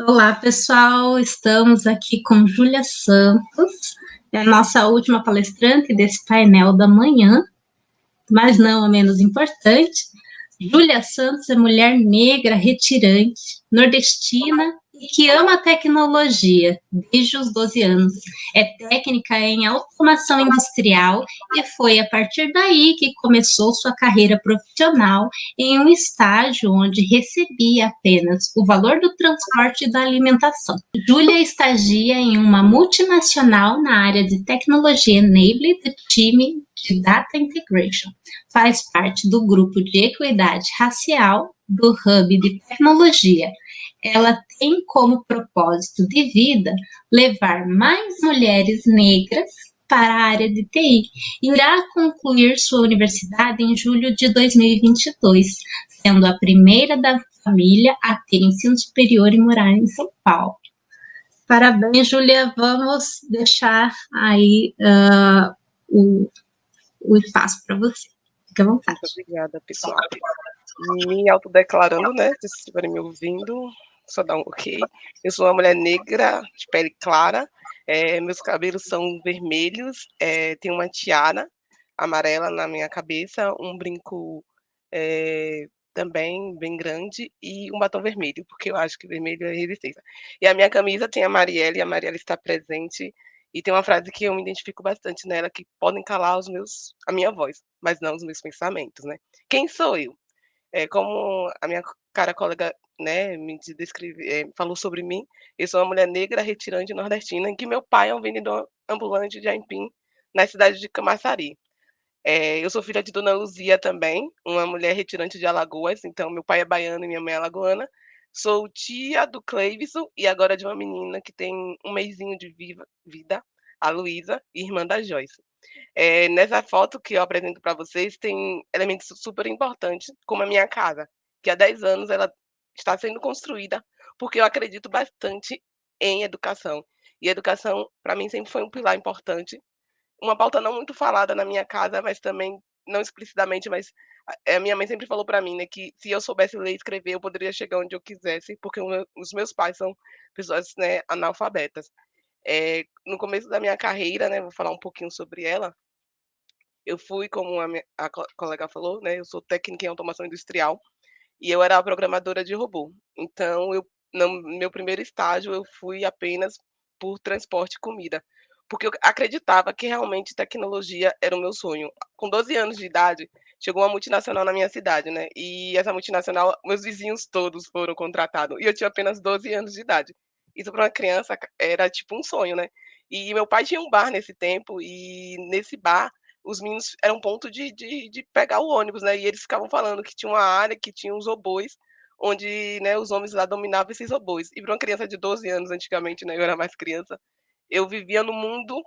Olá, pessoal. Estamos aqui com Júlia Santos, é a nossa última palestrante desse painel da manhã, mas não a menos importante. Júlia Santos é mulher negra, retirante, nordestina e que ama a tecnologia desde os 12 anos. É técnica em automação industrial e foi a partir daí que começou sua carreira profissional em um estágio onde recebia apenas o valor do transporte e da alimentação. Júlia estagia em uma multinacional na área de tecnologia Enable do time de Data Integration. Faz parte do grupo de equidade racial do Hub de Tecnologia. Ela tem como propósito de vida levar mais mulheres negras para a área de TI. Irá concluir sua universidade em julho de 2022, sendo a primeira da família a ter ensino superior e morar em São Paulo. Parabéns, Júlia. Vamos deixar aí o espaço para você. Fique à vontade. Muito obrigada, pessoal. Me autodeclarando, né? Se vocês estiverem me ouvindo, só dá um ok. Eu sou uma mulher negra, de pele clara, meus cabelos são vermelhos, tenho uma tiara amarela na minha cabeça, um brinco também bem grande e um batom vermelho, porque eu acho que vermelho é resistência. E a minha camisa tem a Marielle está presente, e tem uma frase que eu me identifico bastante nela, que podem calar a minha voz, mas não os meus pensamentos, né? Quem sou eu? Como a minha cara colega, né, falou sobre mim, eu sou uma mulher negra, retirante nordestina, em que meu pai é um vendedor ambulante de aipim na cidade de Camaçari. Eu sou filha de Dona Luzia também, uma mulher retirante de Alagoas, então meu pai é baiano e minha mãe é alagoana. Sou tia do Cleivson e agora de uma menina que tem um mesinho de vida, a Luísa, irmã da Joyce. Nessa foto que eu apresento para vocês, tem elementos super importantes, como a minha casa, que há 10 anos ela está sendo construída, porque eu acredito bastante em educação. E educação, para mim, sempre foi um pilar importante. Uma pauta não muito falada na minha casa, mas também, não explicitamente, mas a minha mãe sempre falou para mim, né, que se eu soubesse ler e escrever, eu poderia chegar onde eu quisesse, porque os meus pais são pessoas, né, analfabetas. No começo da minha carreira, né, vou falar um pouquinho sobre ela. Eu fui, como a colega falou, né, eu sou técnica em automação industrial e eu era a programadora de robô. Então, no meu primeiro estágio, eu fui apenas por transporte e comida, porque eu acreditava que realmente tecnologia era o meu sonho. Com 12 anos de idade, chegou uma multinacional na minha cidade, né? E essa multinacional, meus vizinhos todos foram contratados. E eu tinha apenas 12 anos de idade. Isso para uma criança era tipo um sonho, né? E meu pai tinha um bar nesse tempo, e nesse bar os meninos eram ponto de pegar o ônibus, né? E eles ficavam falando que tinha uma área que tinha uns robôs, onde, né, os homens lá dominavam esses robôs. E para uma criança de 12 anos, antigamente, né, eu era mais criança, eu vivia no mundo,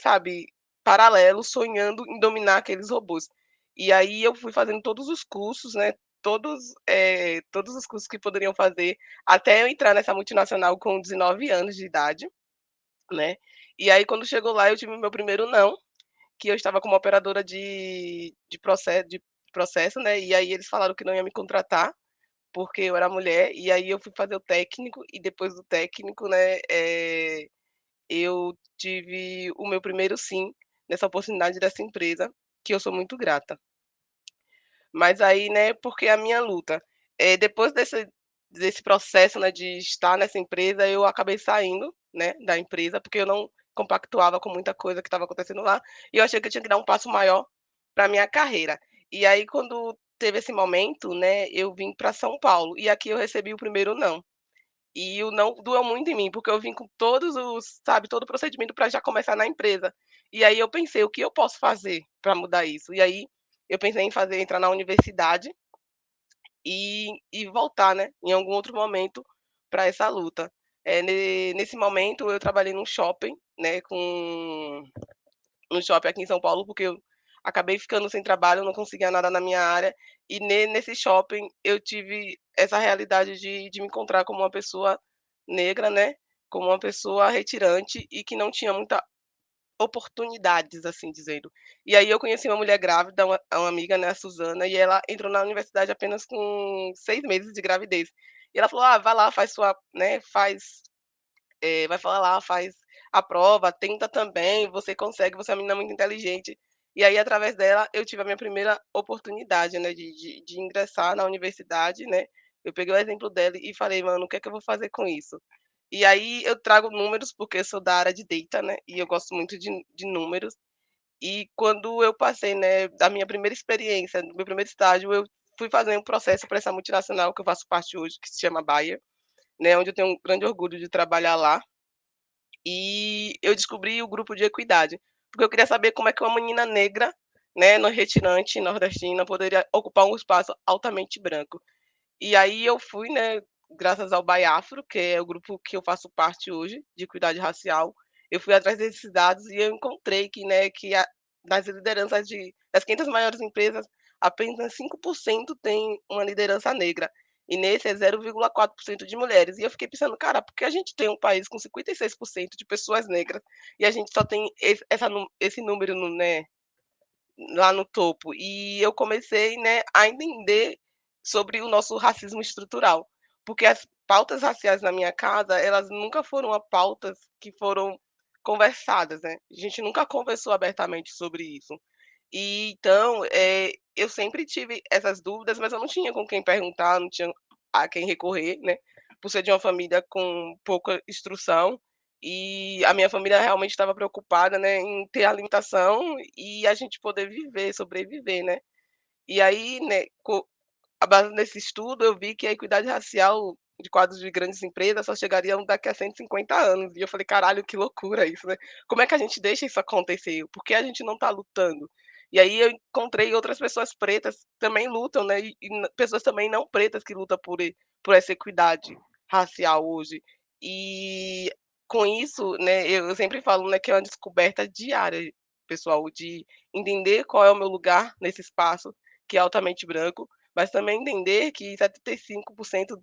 sabe, paralelo, sonhando em dominar aqueles robôs. E aí eu fui fazendo todos os cursos, né? Todos os cursos que poderiam fazer, até eu entrar nessa multinacional com 19 anos de idade, né? E aí, quando chegou lá, eu tive o meu primeiro não, que eu estava como operadora de processo, né? E aí eles falaram que não ia me contratar, porque eu era mulher, e aí eu fui fazer o técnico, e depois do técnico, né, eu tive o meu primeiro sim nessa oportunidade dessa empresa, que eu sou muito grata. Mas aí, né, porque a minha luta, depois desse processo, né, de estar nessa empresa, eu acabei saindo, né, da empresa, porque eu não compactuava com muita coisa que estava acontecendo lá, e eu achei que eu tinha que dar um passo maior para minha carreira. E aí, quando teve esse momento, né, eu vim para São Paulo, e aqui eu recebi o primeiro não. E o não doeu muito em mim, porque eu vim com todo o procedimento para já começar na empresa. E aí eu pensei: "O que eu posso fazer para mudar isso?". E aí eu pensei em entrar na universidade e voltar, né, em algum outro momento para essa luta. Nesse momento eu trabalhei num shopping, né, num shopping aqui em São Paulo, porque eu acabei ficando sem trabalho, eu não conseguia nada na minha área, e nesse shopping eu tive essa realidade de me encontrar como uma pessoa negra, né, como uma pessoa retirante e que não tinha muita oportunidades, assim dizendo. E aí eu conheci uma mulher grávida, uma amiga, né, a Suzana, e ela entrou na universidade apenas com 6 meses de gravidez. E ela falou: "Ah, vai lá, faz sua, né, vai falar lá, faz a prova, tenta também, você consegue, você é uma menina muito inteligente". E aí, através dela, eu tive a minha primeira oportunidade, né, de ingressar na universidade, né. Eu peguei o exemplo dela e falei: "Mano, o que é que eu vou fazer com isso?". E aí eu trago números, porque eu sou da área de data, né, e eu gosto muito de números. E quando eu passei, né, da minha primeira experiência, do meu primeiro estágio, eu fui fazer um processo para essa multinacional que eu faço parte hoje, que se chama Bayer, né, onde eu tenho um grande orgulho de trabalhar lá. E eu descobri o grupo de equidade, porque eu queria saber como é que uma menina negra, né, no retirante, nordestina, poderia ocupar um espaço altamente branco. E aí eu fui, né, graças ao Baiafro, que é o grupo que eu faço parte hoje, de equidade racial, eu fui atrás desses dados e eu encontrei que, né, das lideranças das 500 maiores empresas, apenas 5% tem uma liderança negra. E nesse é 0,4% de mulheres. E eu fiquei pensando, cara, por que a gente tem um país com 56% de pessoas negras e a gente só tem esse número no, né, lá no topo. E eu comecei, né, a entender sobre o nosso racismo estrutural, porque as pautas raciais na minha casa, elas nunca foram pautas que foram conversadas, né. A gente nunca conversou abertamente sobre isso. E então, eu sempre tive essas dúvidas, mas eu não tinha com quem perguntar, não tinha a quem recorrer, né, por ser de uma família com pouca instrução, e a minha família realmente estava preocupada, né, em ter alimentação e a gente poder viver, sobreviver, né. E aí, né, a base desse estudo, eu vi que a equidade racial de quadros de grandes empresas só chegariam daqui a 150 anos. E eu falei: "Caralho, que loucura isso, né. Como é que a gente deixa isso acontecer? Por que a gente não está lutando?". E aí eu encontrei outras pessoas pretas que também lutam, né, pessoas também não pretas que lutam por essa equidade racial hoje. E com isso, né, eu sempre falo, né, que é uma descoberta diária, pessoal, de entender qual é o meu lugar nesse espaço, que é altamente branco, mas também entender que 75%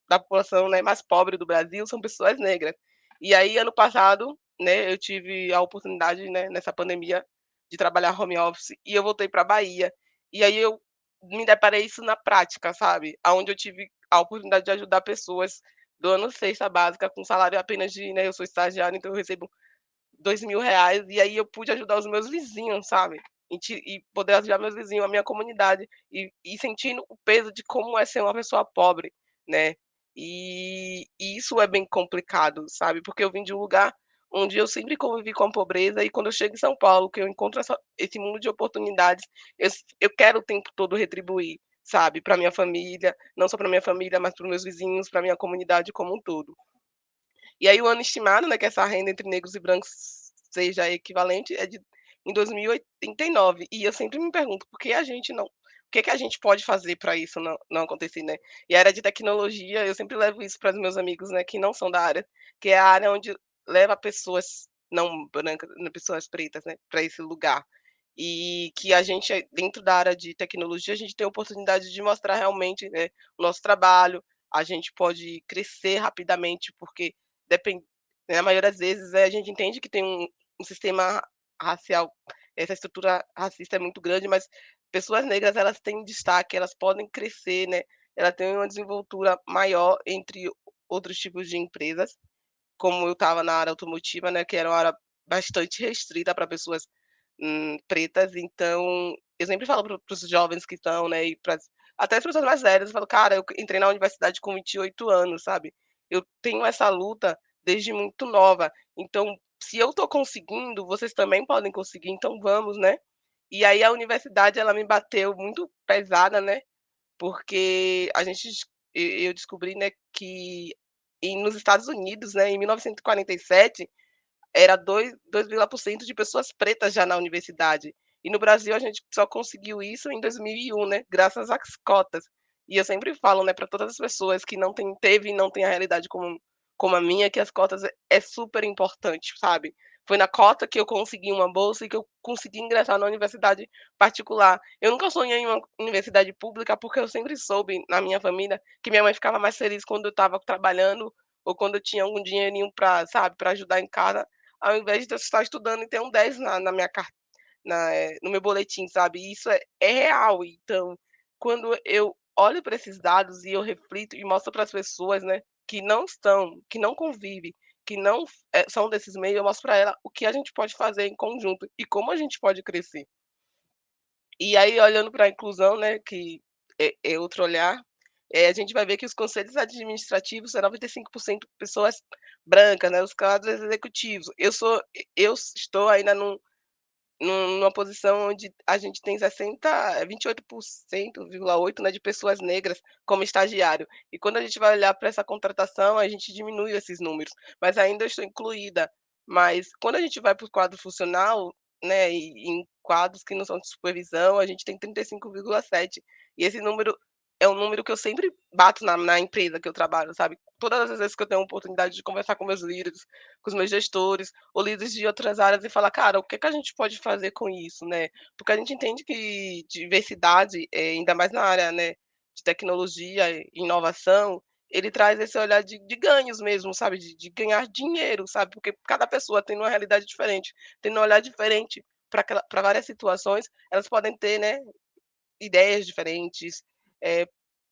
da população, né, mais pobre do Brasil são pessoas negras. E aí, ano passado, né, eu tive a oportunidade, né, nessa pandemia, de trabalhar home office e eu voltei para Bahia. E aí eu me deparei isso na prática, sabe, aonde eu tive a oportunidade de ajudar pessoas doando cesta básica com salário apenas de, né, eu sou estagiária, então eu recebo R$ 2.000, e aí eu pude ajudar os meus vizinhos, sabe, e poder ajudar meus vizinhos, a minha comunidade, e sentindo o peso de como é ser uma pessoa pobre, né. E isso é bem complicado, sabe, porque eu vim de um lugar onde eu sempre convivi com a pobreza, e quando eu chego em São Paulo, que eu encontro esse mundo de oportunidades, eu quero o tempo todo retribuir, sabe, para minha família, não só para minha família, mas para os meus vizinhos, para minha comunidade como um todo. E aí o ano estimado, né, que essa renda entre negros e brancos seja equivalente é de em 2089. E eu sempre me pergunto por que a gente não, o que que a gente pode fazer para isso não acontecer, né. E a área de tecnologia, eu sempre levo isso para os meus amigos, né, que não são da área, que é a área onde leva pessoas não brancas, né, pessoas pretas, né, para esse lugar. E que a gente, dentro da área de tecnologia, a gente tem a oportunidade de mostrar realmente, né, o nosso trabalho, a gente pode crescer rapidamente, porque Depende na maioria das vezes, a gente entende que tem um sistema racial, essa estrutura racista é muito grande, mas pessoas negras, elas têm destaque, elas podem crescer, né, ela tem uma desenvoltura maior entre outros tipos de empresas, como eu estava na área automotiva, né, que era uma área bastante restrita para pessoas, pretas, então eu sempre falo para os jovens que estão, né, e para até as pessoas mais velhas, eu falo: "Cara, eu entrei na universidade com 28 anos, sabe, eu tenho essa luta desde muito nova, então se eu estou conseguindo, vocês também podem conseguir, então vamos, né". E aí a universidade, ela me bateu muito pesada, né, porque a gente eu descobri, né, que nos Estados Unidos, né, em 1947, era 2% de pessoas pretas já na universidade. E no Brasil a gente só conseguiu isso em 2001, né, graças às cotas. E eu sempre falo, né, para todas as pessoas que não teve e não tem a realidade como a minha, que as cotas é super importante, sabe. Foi na cota que eu consegui uma bolsa e que eu consegui ingressar na universidade particular. Eu nunca sonhei em uma universidade pública, porque eu sempre soube na minha família que minha mãe ficava mais feliz quando eu estava trabalhando ou quando eu tinha algum dinheirinho para, sabe, para ajudar em casa, ao invés de eu estar estudando e ter um 10 na minha no meu boletim, sabe. E isso é real. Então, quando eu olho para esses dados e eu reflito e mostro para as pessoas, né, que não convivem, que não são desses meios, eu mostro para ela o que a gente pode fazer em conjunto e como a gente pode crescer. E aí olhando para a inclusão, né, que é outro olhar, a gente vai ver que os conselhos administrativos são 95% pessoas brancas, né, os quadros executivos. Eu estou ainda numa posição onde a gente tem 28,8%, né, de pessoas negras como estagiário. E quando a gente vai olhar para essa contratação, a gente diminui esses números, mas ainda estou incluída. Mas quando a gente vai para o quadro funcional, né, e em quadros que não são de supervisão, a gente tem 35,7. E esse número é um número que eu sempre bato na empresa que eu trabalho, sabe. Todas as vezes que eu tenho a oportunidade de conversar com meus líderes, com os meus gestores, ou líderes de outras áreas e falar: "Cara, o que é que a gente pode fazer com isso?", né. Porque a gente entende que diversidade, ainda mais na área, né, de tecnologia e inovação, ele traz esse olhar de ganhos mesmo, sabe, de ganhar dinheiro, sabe, porque cada pessoa tem uma realidade diferente, tem um olhar diferente para várias situações, elas podem ter, né, ideias diferentes, eh,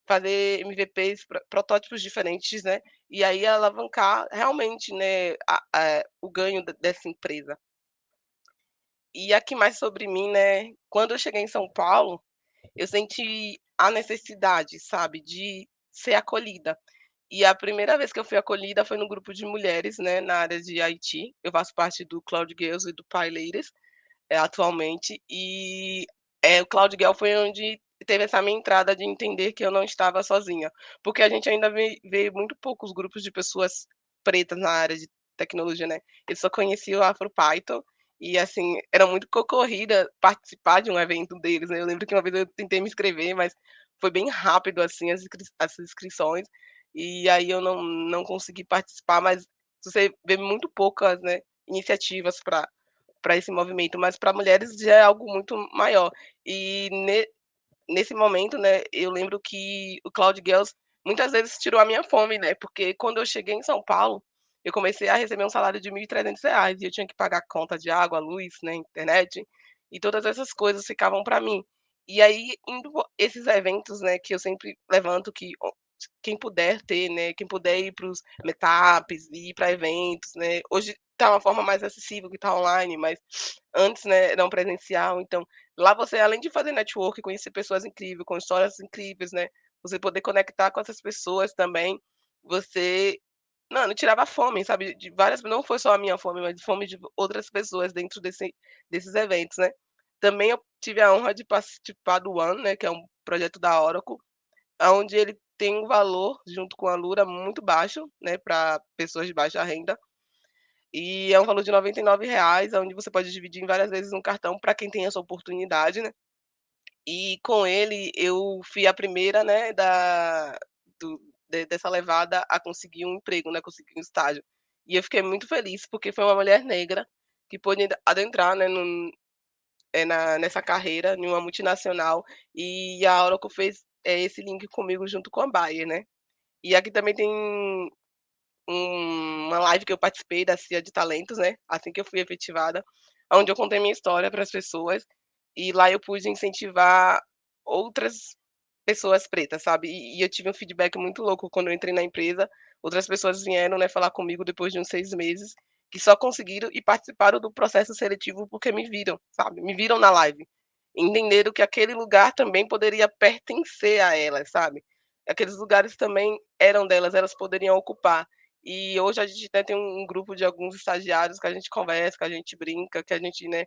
fazer MVPs, protótipos diferentes, né, e aí alavancar realmente, né, o ganho dessa empresa. E aqui mais sobre mim, né, quando eu cheguei em São Paulo, eu senti a necessidade, sabe, de ser acolhida. E a primeira vez que eu fui acolhida foi no grupo de mulheres, né, na área de IT. Eu faço parte do Cloud Girls e do Pi Ladies, atualmente. E, o Cloud Girl foi onde teve essa minha entrada de entender que eu não estava sozinha, porque a gente ainda vê muito poucos grupos de pessoas pretas na área de tecnologia, né. Eu só conhecia o AfroPython e, assim, era muito concorrida participar de um evento deles, né. Eu lembro que uma vez eu tentei me inscrever, mas foi bem rápido, assim, as inscrições, e aí eu não consegui participar, mas você vê muito poucas, né, iniciativas para esse movimento, mas para mulheres já é algo muito maior. E nesse momento, né, eu lembro que o Cloud Girls muitas vezes tirou a minha fome, né, porque quando eu cheguei em São Paulo, eu comecei a receber um salário de R$ 1.300 e eu tinha que pagar conta de água, luz, né, internet, e todas essas coisas ficavam para mim. E aí, indo esses eventos, né, que eu sempre levanto que quem puder ter, né, quem puder ir para os meetups, ir para eventos, né, hoje tá uma forma mais acessível que tá online, mas antes, né, era um presencial, então lá você, além de fazer network, conhecer pessoas incríveis, com histórias incríveis, né, você poder conectar com essas pessoas também, você, mano, tirava a fome, sabe, de várias, não foi só a minha fome, mas fome de outras pessoas dentro desses eventos, né. Também eu tive a honra de participar do One, né, que é um projeto da Oracle, aonde ele tem um valor, junto com a Lura, muito baixo, né, para pessoas de baixa renda, e é um valor de R$ 99, onde você pode dividir em várias vezes no cartão para quem tem essa oportunidade, né. E com ele eu fui a primeira, né, do dessa levada a conseguir um emprego, né, conseguir um estágio. E eu fiquei muito feliz, porque foi uma mulher negra que pôde adentrar, né, nessa carreira em uma multinacional, e a Oracle fez, esse link comigo junto com a Bayer, né. E aqui também tem uma live que eu participei da CIA de Talentos, né, assim que eu fui efetivada, onde eu contei minha história para as pessoas, e lá eu pude incentivar outras pessoas pretas, sabe. E eu tive um feedback muito louco quando eu entrei na empresa, outras pessoas vieram, né, falar comigo depois de uns 6 meses, que só conseguiram e participaram do processo seletivo porque me viram, sabe, me viram na live. Entenderam que aquele lugar também poderia pertencer a elas, sabe. Aqueles lugares também eram delas, elas poderiam ocupar. E hoje a gente até tem um grupo de alguns estagiários que a gente conversa, que a gente brinca, que a gente, né,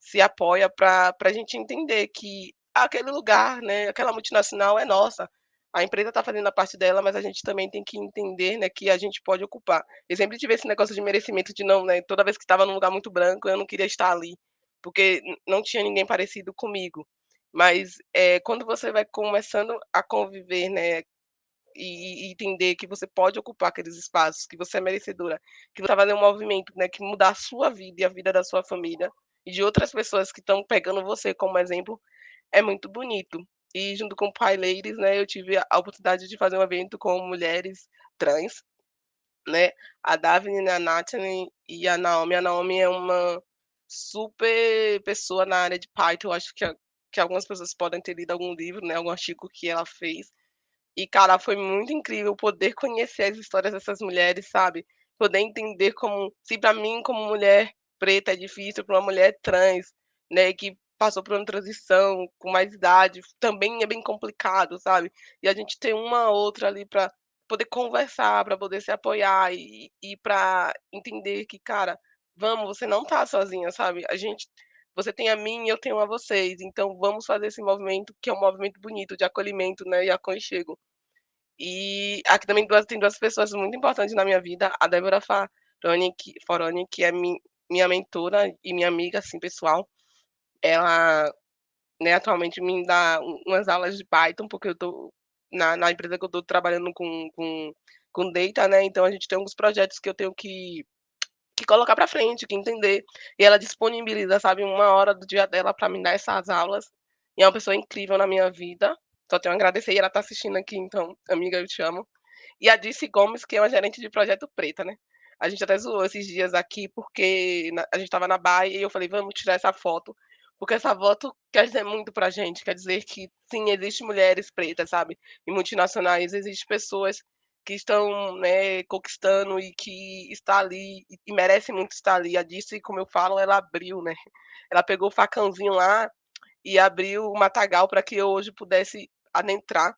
se apoia para a gente entender que aquele lugar, né, aquela multinacional é nossa. A empresa está fazendo a parte dela, mas a gente também tem que entender, né, que a gente pode ocupar. Eu sempre tive esse negócio de merecimento de não, né, toda vez que estava num lugar muito branco, eu não queria estar ali, porque não tinha ninguém parecido comigo. Mas, quando você vai começando a conviver, né, e entender que você pode ocupar aqueles espaços, que você é merecedora, que você vai fazer um movimento, né, que mudar a sua vida e a vida da sua família, e de outras pessoas que estão pegando você como exemplo, é muito bonito. E junto com o Pi Ladies, né, eu tive a oportunidade de fazer um evento com mulheres trans, né, a Davine, a Nathalie e a Naomi. A Naomi é uma super pessoa na área de Python, eu acho que que algumas pessoas podem ter lido algum livro, né, algum artigo que ela fez. E, cara, foi muito incrível poder conhecer as histórias dessas mulheres, sabe? Poder entender como, se para mim, como mulher preta, é difícil, para uma mulher trans, né, que passou por uma transição com mais idade, também é bem complicado, sabe? E a gente tem uma outra ali para poder conversar, para poder se apoiar e para entender que, cara, vamos, você não tá sozinha, sabe? Você tem a mim e eu tenho a vocês, então vamos fazer esse movimento que é um movimento bonito de acolhimento, né, e aconchego. E aqui também tem duas pessoas muito importantes na minha vida, a Débora Foroni, que é minha mentora e minha amiga, assim, pessoal. Ela, né, atualmente me dá umas aulas de Python, porque eu tô na empresa que eu tô trabalhando com data, né, então a gente tem alguns projetos que eu tenho que colocar para frente, que entender. E ela disponibiliza, sabe, uma hora do dia dela para me dar essas aulas. E é uma pessoa incrível na minha vida. Só tenho a agradecer. E ela tá assistindo aqui, então, amiga, eu te amo. E a Dirce Gomes, que é uma gerente de projeto preta, né? A gente até zoou esses dias aqui, porque a gente estava na Baia e eu falei, vamos tirar essa foto. Porque essa foto quer dizer muito pra gente. Quer dizer que, sim, existem mulheres pretas, sabe? E multinacionais, existem pessoas que estão, né, conquistando e que está ali e merece muito estar ali. A Dirce, como eu falo, ela abriu, né? Ela pegou o facãozinho lá e abriu o matagal para que eu hoje pudesse adentrar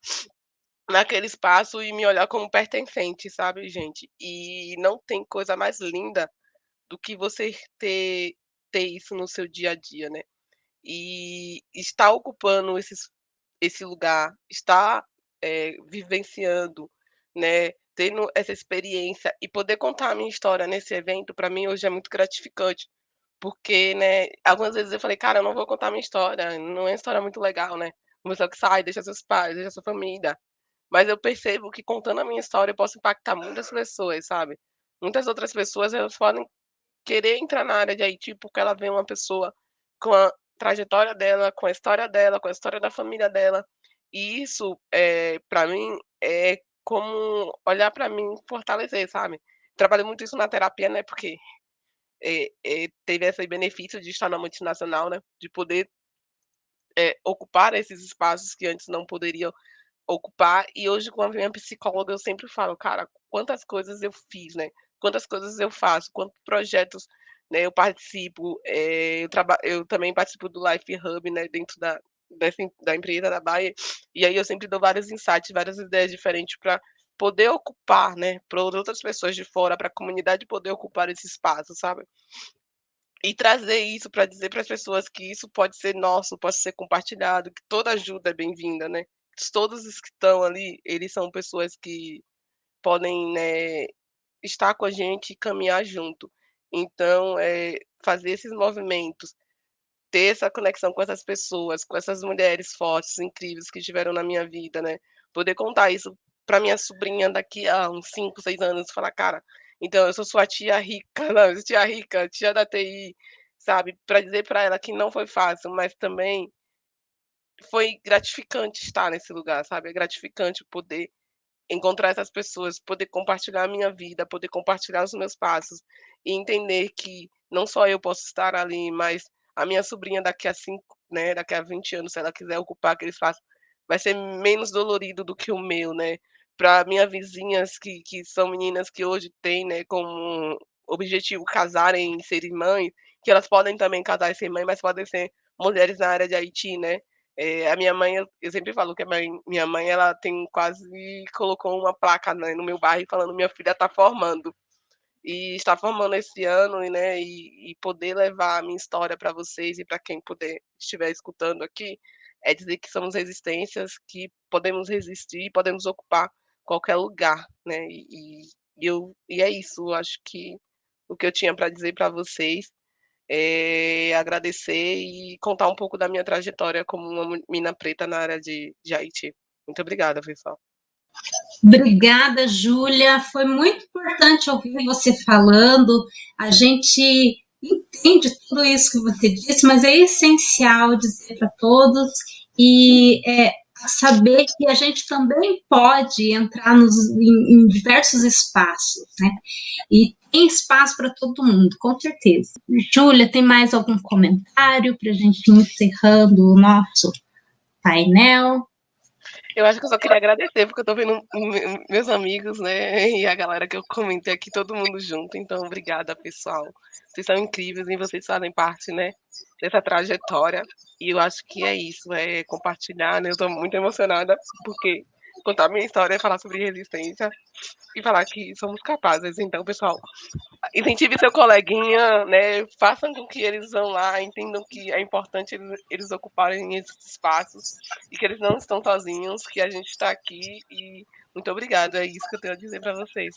naquele espaço e me olhar como pertencente, sabe, gente? E não tem coisa mais linda do que você ter isso no seu dia a dia, né? E estar ocupando esse lugar, estar vivenciando, né? Tendo essa experiência e poder contar a minha história nesse evento, para mim hoje é muito gratificante. Porque, né, algumas vezes eu falei, cara, eu não vou contar a minha história, não é uma história muito legal, né? Uma pessoa que sai, deixa seus pais, deixa sua família. Mas eu percebo que contando a minha história eu posso impactar muitas pessoas, sabe? Muitas outras pessoas, elas podem querer entrar na área de IT porque ela vê uma pessoa com a trajetória dela, com a história dela, com a história da família dela. E isso, para mim, é como olhar para mim e fortalecer, sabe? Trabalho muito isso na terapia, né? Porque teve esse benefício de estar na multinacional, né? De poder ocupar esses espaços que antes não poderiam ocupar. E hoje, com a minha psicóloga, eu sempre falo, cara, quantas coisas eu fiz, né? Quantas coisas eu faço, quantos projetos, né, eu participo. Eu também participo do Life Hub, né, dentro da empresa da Bayer. E aí eu sempre dou vários insights, várias ideias diferentes para poder ocupar, né, para outras pessoas de fora, para a comunidade poder ocupar esse espaço, sabe? E trazer isso para dizer para as pessoas que isso pode ser nosso, pode ser compartilhado, que toda ajuda é bem-vinda, né. Todos os que estão ali, eles são pessoas que podem, né, estar com a gente e caminhar junto. Então, fazer esses movimentos, ter essa conexão com essas pessoas, com essas mulheres fortes, incríveis que tiveram na minha vida, né, poder contar isso para minha sobrinha daqui a uns 5, 6 anos, falar: "Cara, então eu sou sua tia rica, não, tia rica, tia da TI", sabe, para dizer para ela que não foi fácil, mas também foi gratificante estar nesse lugar, sabe, é gratificante poder encontrar essas pessoas, poder compartilhar a minha vida, poder compartilhar os meus passos e entender que não só eu posso estar ali, mas a minha sobrinha daqui a 5, né, daqui a 20 anos, se ela quiser ocupar aquele espaço, vai ser menos dolorido do que o meu, né. Para minhas vizinhas que são meninas que hoje têm, né, como objetivo casarem e serem mães, que elas podem também casar e ser mãe, mas podem ser mulheres na área de IT, né. A minha mãe, eu sempre falo que a minha mãe, ela tem quase colocou uma placa, né, no meu bairro falando: "Minha filha está formando". E está formando esse ano e, né, e poder levar a minha história para vocês e para quem puder estiver escutando aqui, é dizer que somos resistências, que podemos resistir, podemos ocupar qualquer lugar, né, e é isso, eu acho que o que eu tinha para dizer para vocês agradecer e contar um pouco da minha trajetória como uma mina preta na área de IT. Muito obrigada, pessoal. Obrigada, Júlia. Foi muito importante ouvir você falando. A gente entende tudo isso que você disse, mas é essencial dizer para todos e saber que a gente também pode entrar em diversos espaços, né? E tem espaço para todo mundo, com certeza. Júlia, tem mais algum comentário para a gente ir encerrando o nosso painel? Eu acho que eu só queria agradecer, porque eu tô vendo meus amigos, né, e a galera que eu comentei aqui, todo mundo junto. Então, obrigada, pessoal. Vocês são incríveis e vocês fazem parte, né, dessa trajetória. E eu acho que é isso, é compartilhar, né? Eu tô muito emocionada, porque contar minha história é falar sobre resistência e falar que somos capazes. Então, pessoal, incentive seu coleguinha, né? Façam com que eles vão lá, entendam que é importante eles ocuparem esses espaços e que eles não estão sozinhos, que a gente está aqui e muito obrigada. É isso que eu tenho a dizer para vocês.